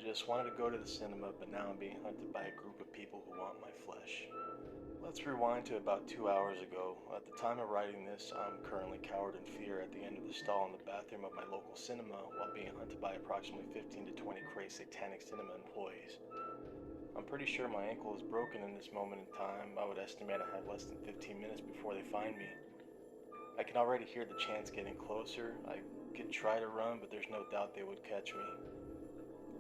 Just wanted to go to the cinema, but now I'm being hunted by a group of people who want my flesh. Let's rewind to about 2 hours ago. At the time of writing this, I'm currently cowered in fear at the end of the stall in the bathroom of my local cinema while being hunted by approximately 15 to 20 crazed satanic cinema employees. I'm pretty sure my ankle is broken in this moment in time. I would estimate I have less than 15 minutes before they find me. I can already hear the chants getting closer. I could try to run, but there's no doubt they would catch me.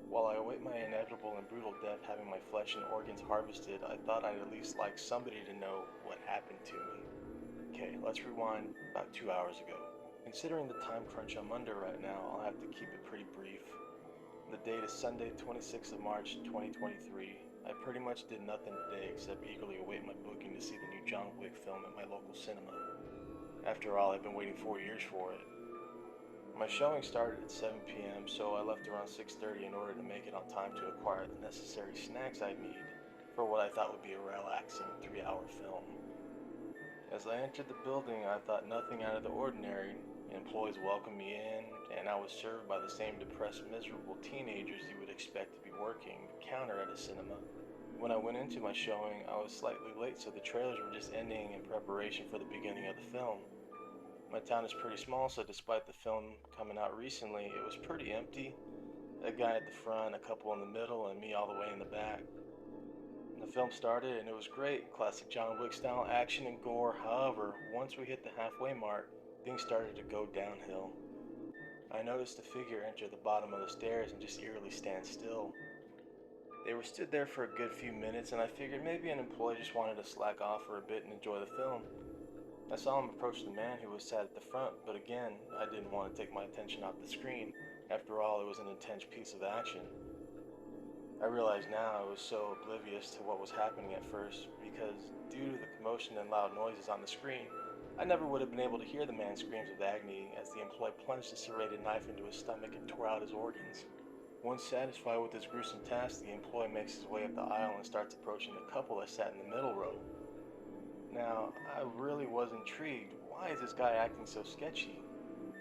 While I await my inevitable and brutal death having my flesh and organs harvested, I thought I'd at least like somebody to know what happened to me. Okay, let's rewind about 2 hours ago. Considering the time crunch I'm under right now, I'll have to keep it pretty brief. The date is Sunday, 26th of March, 2023. I pretty much did nothing today except eagerly await my booking to see the new John Wick film at my local cinema. After all, I've been waiting 4 years for it. My showing started at 7 p.m., so I left around 6:30 in order to make it on time to acquire the necessary snacks I'd need for what I thought would be a relaxing 3-hour film. As I entered the building, I thought nothing out of the ordinary. Employees welcomed me in, and I was served by the same depressed, miserable teenagers you would expect to be working the counter at a cinema. When I went into my showing, I was slightly late, so the trailers were just ending in preparation for the beginning of the film. My town is pretty small, so despite the film coming out recently, it was pretty empty. A guy at the front, a couple in the middle, and me all the way in the back. The film started and it was great, classic John Wick style action and gore. However, once we hit the halfway mark, things started to go downhill. I noticed a figure enter the bottom of the stairs and just eerily stand still. They were stood there for a good few minutes, and I figured maybe an employee just wanted to slack off for a bit and enjoy the film. I saw him approach the man who was sat at the front, but again, I didn't want to take my attention off the screen. After all, it was an intense piece of action. I realize now I was so oblivious to what was happening at first, because due to the commotion and loud noises on the screen, I never would have been able to hear the man's screams of agony as the employee plunged a serrated knife into his stomach and tore out his organs. Once satisfied with his gruesome task, the employee makes his way up the aisle and starts approaching the couple that sat in the middle row. Now, I really was intrigued. Why is this guy acting so sketchy?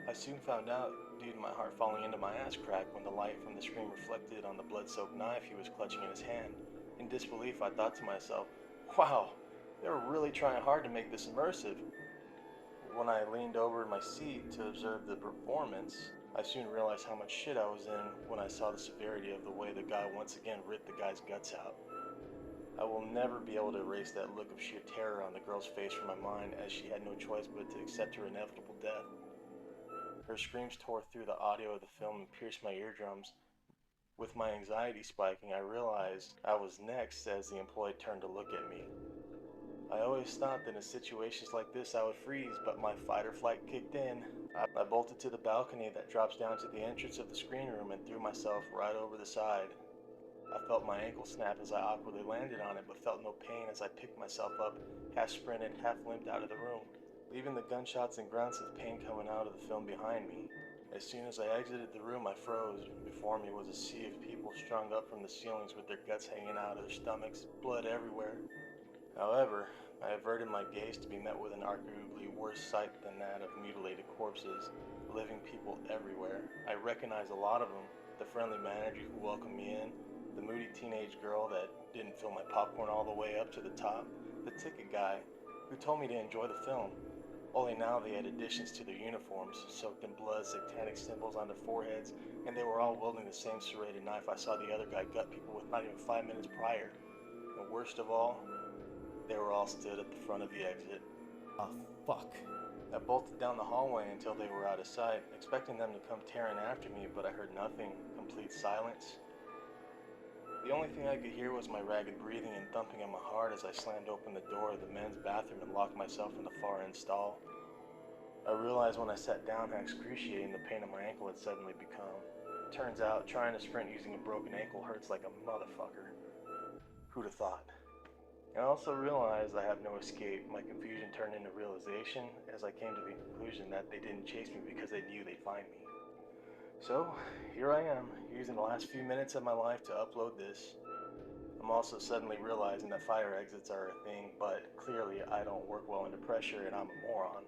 I soon found out due to my heart falling into my ass crack when the light from the screen reflected on the blood-soaked knife he was clutching in his hand. In disbelief, I thought to myself, wow, they were really trying hard to make this immersive. When I leaned over in my seat to observe the performance, I soon realized how much shit I was in when I saw the severity of the way the guy once again ripped the guy's guts out. I will never be able to erase that look of sheer terror on the girl's face from my mind, as she had no choice but to accept her inevitable death. Her screams tore through the audio of the film and pierced my eardrums. With my anxiety spiking, I realized I was next as the employee turned to look at me. I always thought that in situations like this I would freeze, but my fight or flight kicked in. I bolted to the balcony that drops down to the entrance of the screen room and threw myself right over the side. I felt my ankle snap as I awkwardly landed on it, but felt no pain as I picked myself up, half sprinted, half limped out of the room, leaving the gunshots and grunts of pain coming out of the film behind me. As soon as I exited the room, I froze. Before me was a sea of people strung up from the ceilings with their guts hanging out of their stomachs, blood everywhere. However, I averted my gaze to be met with an arguably worse sight than that of mutilated corpses, living people everywhere. I recognized a lot of them, the friendly manager who welcomed me in, the moody teenage girl that didn't fill my popcorn all the way up to the top, the ticket guy who told me to enjoy the film. Only now they had additions to their uniforms, soaked in blood, satanic symbols on their foreheads, and they were all wielding the same serrated knife I saw the other guy gut people with not even 5 minutes prior. And worst of all, they were all stood at the front of the exit. Oh, fuck. I bolted down the hallway until they were out of sight, expecting them to come tearing after me, but I heard nothing. Complete silence. The only thing I could hear was my ragged breathing and thumping of my heart as I slammed open the door of the men's bathroom and locked myself in the far end stall. I realized when I sat down how excruciating the pain of my ankle had suddenly become. Turns out, trying to sprint using a broken ankle hurts like a motherfucker. Who'd have thought? I also realized I have no escape. My confusion turned into realization as I came to the conclusion that they didn't chase me because they knew they'd find me. So, here I am, using the last few minutes of my life to upload this. I'm also suddenly realizing that fire exits are a thing, but clearly I don't work well under pressure and I'm a moron.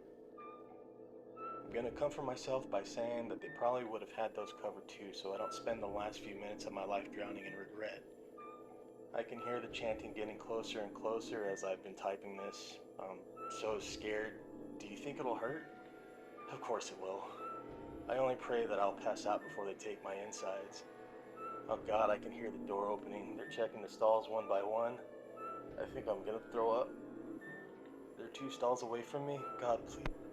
I'm gonna comfort myself by saying that they probably would have had those covered too, so I don't spend the last few minutes of my life drowning in regret. I can hear the chanting getting closer and closer as I've been typing this. I'm so scared. Do you think it'll hurt? Of course it will. I only pray that I'll pass out before they take my insides. Oh God, I can hear the door opening. They're checking the stalls one by one. I think I'm gonna throw up. They're 2 stalls away from me. God, please.